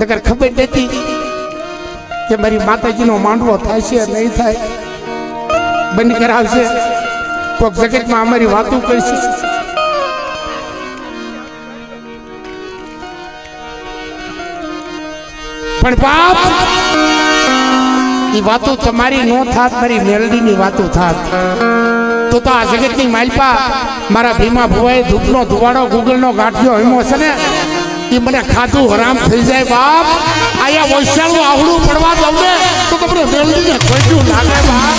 નકર ખબર નથી કે મારી માતાજીનો માંડવો થાય છે નહીં થાય, બંધ કરાવશે કોક જગતમાં અમારી વાતો કરશે. પણ બાપ એ વાતો તમારી નો થાત, મારી મેલડીની વાતો થાત તો આ જગતની માલપા મારા ભીમા ભુવાએ ધૂપનો ધુવાડો ગુગલનો ગાંઠિયો હિમો છે ને એ મને ખાધું હરામ થઈ જાય. બાપ આયા વૈશાળું આવડું પડવા દઉં ને તો તમને મેલડીને ખોટું લાગે બાપ.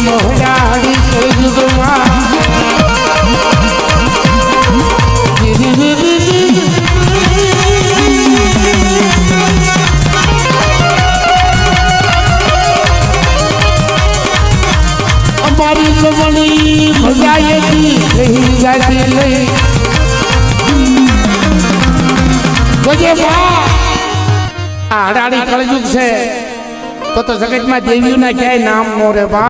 મોહરાડી સજુગમાં અમારી કમણી ભગાયેલી રહી જાતી લઈ ગજે બા આ હડાડી કળજુગ છે તો જગતમાં દેવીઓના ક્યાંય નામ નો રે બા.